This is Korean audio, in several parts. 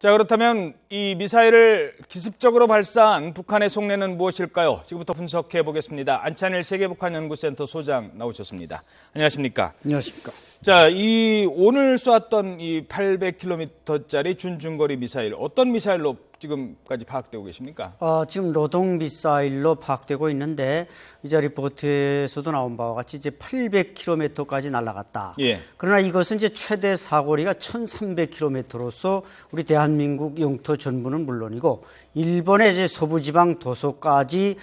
자, 그렇다면 이 미사일을 기습적으로 발사한 북한의 속내는 무엇일까요? 지금부터 분석해 보겠습니다. 안찬일 세계북한연구센터 소장 나오셨습니다. 안녕하십니까? 안녕하십니까? 자, 오늘 쐈던 이 800km짜리 준중거리 미사일, 어떤 미사일로 지금까지 파악되고 계십니까? 지금 노동 미사일로 파악되고 있는데 이제 리포트에서도 나온 바와 같이 이제 800km까지 날아갔다. 예. 그러나 이것은 이제 최대 사거리가 1,300km로서 우리 대한민국 영토 전부는 물론이고 일본의 이제 서부지방 도서까지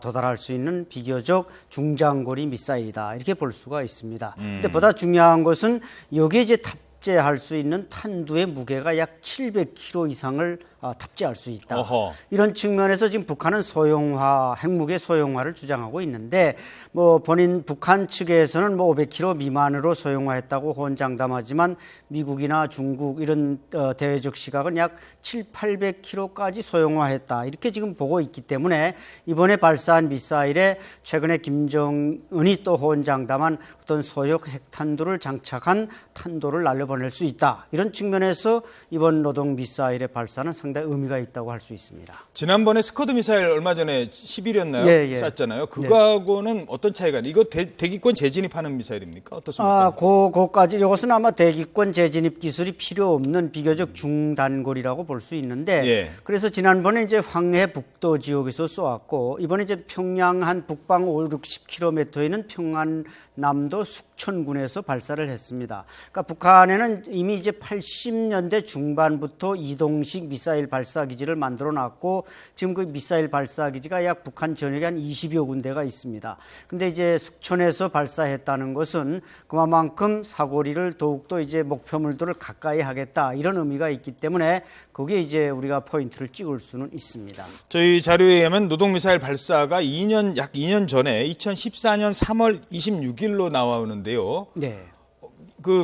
도달할 수 있는 비교적 중장거리 미사일이다. 이렇게 볼 수가 있습니다. 근데 보다 중요한 것은 여기에 이제 탑재할 수 있는 탄두의 무게가 약 700kg 이상을 탑재할 수 있다. 어허. 이런 측면에서 지금 북한은 소형화, 핵무기 소형화를 주장하고 있는데 뭐 본인 북한 측에서는 뭐 500kg 미만으로 소형화했다고 호언장담하지만 미국이나 중국 이런 대외적 시각은 약 800kg까지 소형화했다. 이렇게 지금 보고 있기 때문에 이번에 발사한 미사일에 최근에 김정은이 또 호언장담한 어떤 소형 핵탄두를 장착한 탄도를 날려보낼 수 있다. 이런 측면에서 이번 노동 미사일의 발사는 상당히 의미가 있다고 할 수 있습니다. 지난번에 스커드 미사일 얼마 전에 10일이었나요? 예. 쐈잖아요. 그거하고는 어떤 차이가 있나요? 이거 대기권 재진입하는 미사일입니까? 어떻습니까? 그거까지 이것은 아마 대기권 재진입 기술이 필요 없는 비교적 중단거리라고 볼 수 있는데 예. 그래서 지난번에 이제 황해 북도 지역에서 쏘았고 이번에 이제 평양 한 북방 50-60km에 있는 평안남도 숙천군에서 발사를 했습니다. 그러니까 북한에는 이미 이제 80년대 중반부터 이동식 미사일 발사 기지를 만들어 놨고 지금 그 미사일 발사 기지가 약 북한 전역에 한 20여 군데가 있습니다. 근데 이제 숙천에서 발사했다는 것은 그만큼 사거리를 더욱더 이제 목표물들을 가까이 하겠다 이런 의미가 있기 때문에 거기에 이제 우리가 포인트를 찍을 수는 있습니다. 저희 자료에 의하면 노동 미사일 발사가 약 2년 전에 2014년 3월 26일로 나오는데요. 네.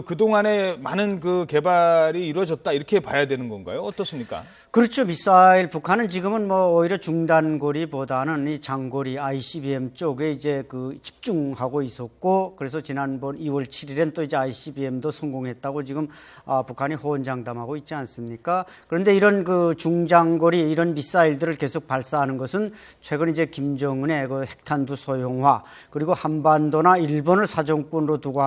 그동안에 많은 개발이 이루어졌다 이렇게 봐야 되는 건가요? 어떻습니까? 그렇죠. 미사일 북한은 지금은 뭐 오히려 중단거리보다는 이 장거리 ICBM 쪽에 이제 집중하고 있었고 그래서 지난번 2월 7일엔 또 이제 ICBM도 성공했다고 지금 북한이 호언장담하고 있지 않습니까? 그런데 이런 중장거리 이런 미사일들을 계속 발사하는 것은 최근 이제 김정은의 핵탄두 소형화 그리고 한반도나 일본을 사정권으로 두고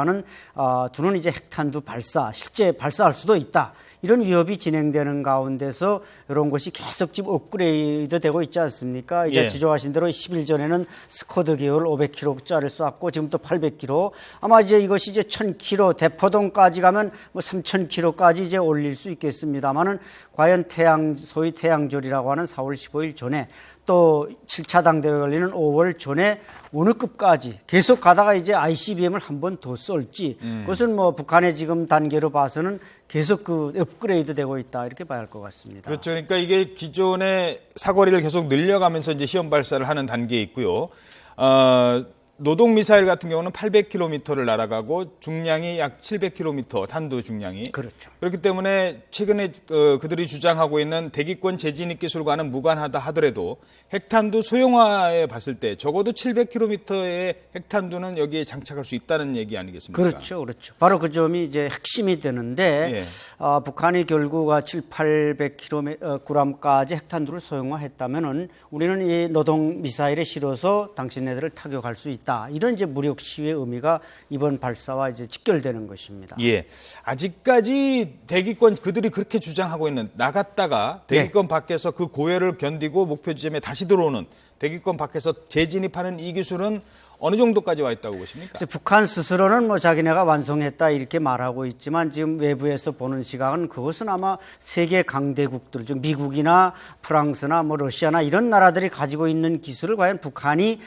두는 이제 핵탄두 발사 실제 발사할 수도 있다. 이런 위협이 진행되는 가운데서 이런 것이 계속 지금 업그레이드 되고 있지 않습니까? 이제 예. 지적하신 대로 10일 전에는 스쿼드 계열 500kg짜리를 쐈고 지금 또 800kg. 아마 이제 이것이 이제 1000kg 대포동까지 가면 뭐 3000kg까지 이제 올릴 수 있겠습니다만은 과연 소위 태양절이라고 하는 4월 15일 전에 또 7차 당대회 열리는 5월 전에 어느 급까지 계속 가다가 이제 ICBM을 한 번 더 쏠지 그것은 뭐 북한의 지금 단계로 봐서는 계속 업그레이드 되고 있다 이렇게 봐야 할 것 같습니다. 그렇죠. 그러니까 이게 기존의 사거리를 계속 늘려가면서 이제 시험 발사를 하는 단계에 있고요. 노동 미사일 같은 경우는 800km를 날아가고 중량이 약 700km 탄두 중량이. 그렇죠. 그렇기 때문에 최근에 그들이 주장하고 있는 대기권 재진입 기술과는 무관하다 하더라도 핵탄두 소형화에 봤을 때 적어도 700km의 핵탄두는 여기에 장착할 수 있다는 얘기 아니겠습니까? 그렇죠. 바로 그 점이 이제 핵심이 되는데 예. 북한이 결국 700-800kg까지 핵탄두를 소형화했다면은 우리는 이 노동 미사일에 실어서 당신네들을 타격할 수 있다. 이런 이제 무력 시위의 의미가 이번 발사와 이제 직결되는 것입니다. 예. 아직까지 대기권 그들이 그렇게 주장하고 있는 나갔다가 대기권 밖에서 그 고열을 견디고 목표 지점에 다시 들어오는 대기권 밖에서 재진입하는 이 기술은 어느 정도까지 와 있다고 보십니까? 북한 스스로는 뭐 자기네가 완성했다 이렇게 말하고 있지만 지금 외부에서 보는 시각은 그것은 아마 세계 강대국들 즉 미국이나 프랑스나 뭐 러시아나 이런 나라들이 가지고 있는 기술을 과연 북한이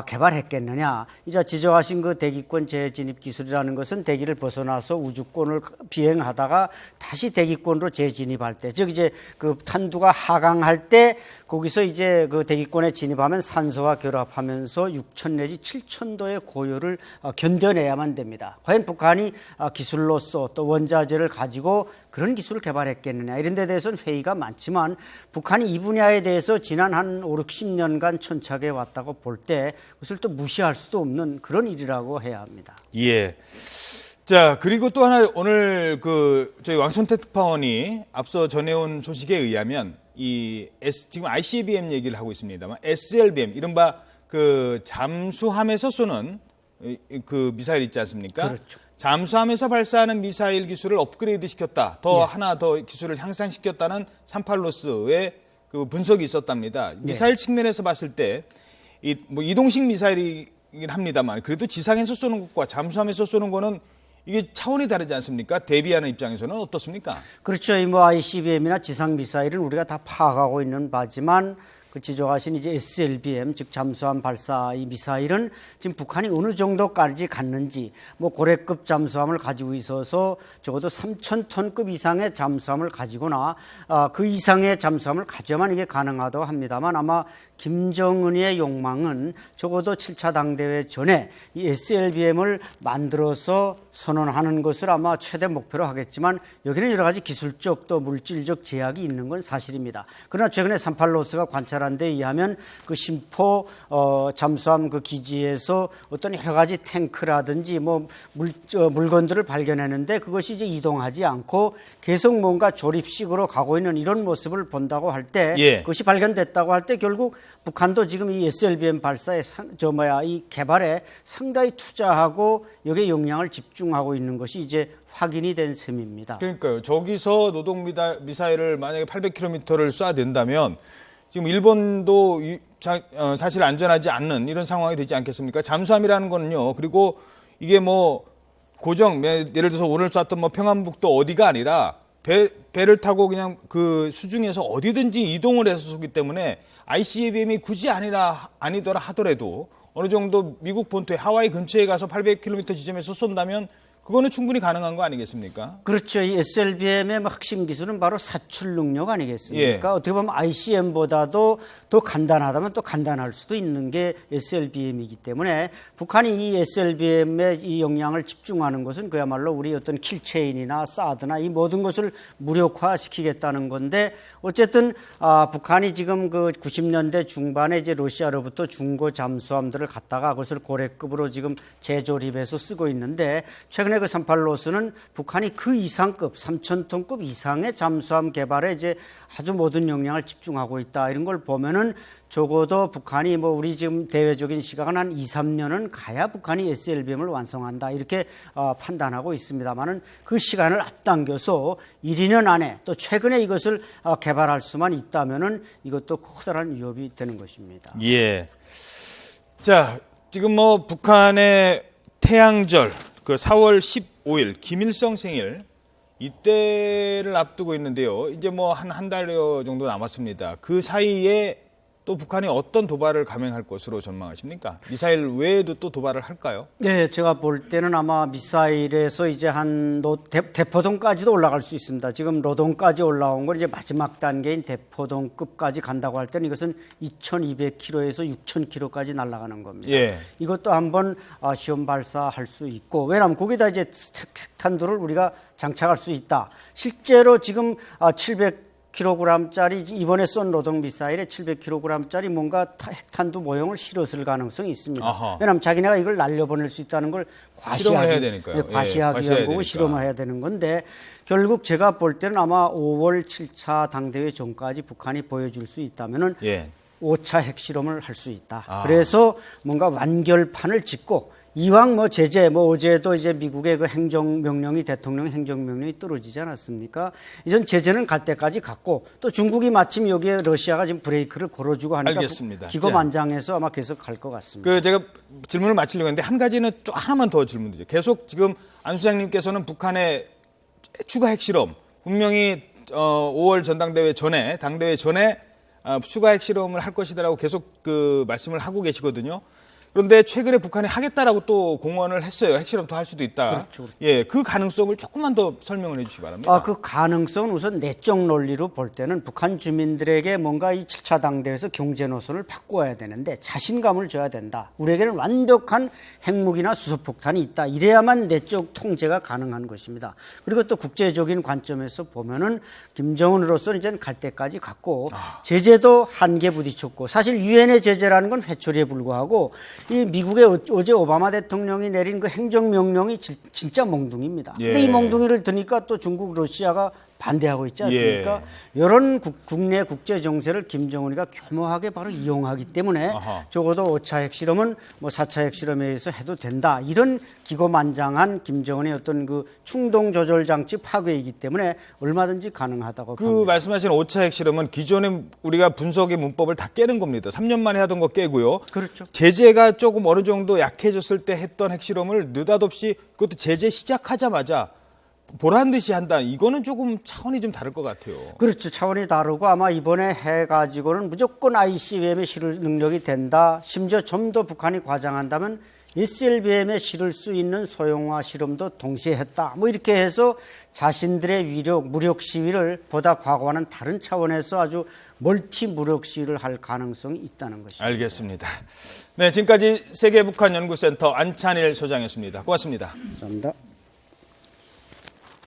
개발했겠느냐. 이제 지적하신 그 대기권 재진입 기술이라는 것은 대기를 벗어나서 우주권을 비행하다가 다시 대기권으로 재진입할 때 즉 이제 그 탄두가 하강할 때 거기서 이제 그 대기권에 진입하면 산소와 결합하면서 6,000 내지 7,000도의 고열을 견뎌내야만 됩니다. 과연 북한이 기술로서 또 원자재를 가지고 그런 기술을 개발했겠느냐 이런 데 대해서는 회의가 많지만 북한이 이 분야에 대해서 지난 한 5, 60년간 천착해 왔다고 볼 때 그것을 또 무시할 수도 없는 그런 일이라고 해야 합니다. 예. 자, 그리고 또 하나 오늘 저희 왕선태 특파원이 앞서 전해온 소식에 의하면 지금 ICBM 얘기를 하고 있습니다만 SLBM 이른바 잠수함에서 쏘는 그 미사일 있지 않습니까? 그렇죠. 잠수함에서 발사하는 미사일 기술을 업그레이드 시켰다. 하나 더 기술을 향상시켰다는 38로스의 그 분석이 있었답니다. 미사일 측면에서 봤을 때 이동식 미사일이긴 합니다만 그래도 지상에서 쏘는 것과 잠수함에서 쏘는 거는 이게 차원이 다르지 않습니까? 대비하는 입장에서는 어떻습니까? 그렇죠. 뭐 ICBM이나 지상 미사일은 우리가 다 파악하고 있는 바지만 그 지적하신 이제 SLBM 즉 잠수함 발사 이 미사일은 지금 북한이 어느 정도까지 갔는지 뭐 고래급 잠수함을 가지고 있어서 적어도 3,000톤급 이상의 잠수함을 가지거나 그 이상의 잠수함을 가져야만 이게 가능하다고 합니다만 아마 김정은의 욕망은 적어도 7차 당대회 전에 이 SLBM을 만들어서 선언하는 것을 아마 최대 목표로 하겠지만 여기는 여러 가지 기술적 또 물질적 제약이 있는 건 사실입니다. 그러나 최근에 38로스가 관찰한 데 의하면 그 심포 잠수함 그 기지에서 어떤 여러 가지 탱크라든지 뭐 물건들을 발견했는데 그것이 이제 이동하지 않고 계속 뭔가 조립식으로 가고 있는 이런 모습을 본다고 할 때 그것이 발견됐다고 할 때 결국 북한도 지금 이 SLBM 발사의 이 개발에 상당히 투자하고 여기에 역량을 집중하고 있는 것이 이제 확인이 된 셈입니다. 그러니까요. 저기서 노동 미사일을 만약에 800km를 쏴댄다면 지금 일본도 사실 안전하지 않는 이런 상황이 되지 않겠습니까? 잠수함이라는 거는요. 그리고 이게 뭐 예를 들어서 오늘 쐈던 뭐 평안북도 어디가 아니라 배를 타고 그냥 그 수중에서 어디든지 이동을 해서 쏘기 때문에 ICBM이 굳이 아니더라 하더라도 어느 정도 미국 본토의 하와이 근처에 가서 800km 지점에서 쏜다면 그거는 충분히 가능한 거 아니겠습니까? 그렇죠. 이 SLBM의 핵심 기술은 바로 사출 능력 아니겠습니까? 어떻게 보면 ICM보다도 더 간단하다면 또 간단할 수도 있는 게 SLBM이기 때문에 북한이 이 SLBM의 이 역량을 집중하는 것은 그야말로 우리 어떤 킬체인이나 사드나 이 모든 것을 무력화시키겠다는 건데 어쨌든 북한이 지금 그 90년대 중반에 이제 러시아로부터 중고 잠수함들을 갖다가 그것을 고래급으로 지금 재조립해서 쓰고 있는데 최근에 그 38로스는 북한이 그 이상급 3,000톤급 이상의 잠수함 개발에 이제 아주 모든 역량을 집중하고 있다 이런 걸 보면은 적어도 북한이 뭐 우리 지금 대외적인 시각은 한 2, 3년은 가야 북한이 SLBM을 완성한다 이렇게 판단하고 있습니다만은 그 시간을 앞당겨서 1, 2년 안에 또 최근에 이것을 개발할 수만 있다면은 이것도 커다란 위협이 되는 것입니다. 예. 자, 지금 뭐 북한의 태양절 그 4월 15일 김일성 생일 이때를 앞두고 있는데요. 이제 뭐 한 달여 정도 남았습니다. 그 사이에 또 북한이 어떤 도발을 감행할 것으로 전망하십니까? 미사일 외에도 또 도발을 할까요? 네, 제가 볼 때는 아마 미사일에서 이제 한 대포동까지도 올라갈 수 있습니다. 지금 로동까지 올라온 건 이제 마지막 단계인 대포동급까지 간다고 할 때는 이것은 2,200km에서 6,000km까지 날아가는 겁니다. 예. 이것도 한번 시험 발사할 수 있고 왜냐하면 거기다 이제 핵탄두를 우리가 장착할 수 있다. 실제로 지금 700kg짜리 이번에 쏜 로동 미사일에 700kg짜리 뭔가 핵탄두 모형을 실었을 가능성이 있습니다. 아하. 왜냐하면 자기네가 이걸 날려보낼 수 있다는 걸 과시하기 위한 거고 실험을 해야 되는 건데 결국 제가 볼 때는 아마 5월 7차 당대회 전까지 북한이 보여줄 수 있다면은 5차 핵실험을 할 수 있다. 그래서 뭔가 완결판을 짓고 이왕 뭐 제재 어제도 이제 미국의 그 대통령 행정명령이 떨어지지 않았습니까? 이전 제재는 갈 때까지 갔고 또 중국이 마침 여기에 러시아가 지금 브레이크를 걸어주고 하니까 알겠습니다. 기고만장해서 아마 계속 갈 것 같습니다. 제가 질문을 마치려고 했는데 한 가지는 또 하나만 더 질문드려요. 계속 지금 안 수장님께서는 북한의 추가 핵실험 분명히 5월 전당대회 전에 당대회 전에 추가 핵실험을 할 것이다라고 계속 그 말씀을 하고 계시거든요. 그런데 최근에 북한이 하겠다라고 또 공언을 했어요. 핵실험도 할 수도 있다. 그렇죠. 예, 그 가능성을 조금만 더 설명을 해주시기 바랍니다. 그 가능성은 우선 내적 논리로 볼 때는 북한 주민들에게 뭔가 이 7차 당대회에서 경제 노선을 바꿔야 되는데 자신감을 줘야 된다. 우리에게는 완벽한 핵무기나 수소폭탄이 있다. 이래야만 내적 통제가 가능한 것입니다. 그리고 또 국제적인 관점에서 보면은 김정은으로서는 이제는 갈 때까지 갔고 제재도 한계 부딪혔고 사실 유엔의 제재라는 건 회초리에 불과하고 이 미국의 어제 오바마 대통령이 내린 그 행정명령이 진짜 몽둥이입니다. 예. 근데 이 몽둥이를 드니까 또 중국, 러시아가 반대하고 있지 않습니까? 예. 이런 국내 국제 정세를 김정은이가 교묘하게 바로 이용하기 때문에 아하. 적어도 5차 핵실험은 뭐 4차 핵실험에 의해서 해도 된다. 이런 기고만장한 김정은의 어떤 그 충동 조절 장치 파괴이기 때문에 얼마든지 가능하다고 그 봅니다. 말씀하신 5차 핵실험은 기존의 우리가 분석의 문법을 다 깨는 겁니다. 3년 만에 하던 거 깨고요. 그렇죠. 제재가 조금 어느 정도 약해졌을 때 했던 핵실험을 느닷없이 그것도 제재 시작하자마자 보란 듯이 한다. 이거는 조금 차원이 좀 다를 것 같아요. 그렇죠. 차원이 다르고 아마 이번에 해가지고는 무조건 ICBM에 실을 능력이 된다. 심지어 좀 더 북한이 과장한다면 SLBM에 실을 수 있는 소형화 실험도 동시에 했다. 뭐 이렇게 해서 자신들의 위력, 무력 시위를 보다 과거와는 다른 차원에서 아주 멀티 무력 시위를 할 가능성이 있다는 것입니다. 알겠습니다. 네, 지금까지 세계북한연구센터 안찬일 소장이었습니다. 고맙습니다. 감사합니다.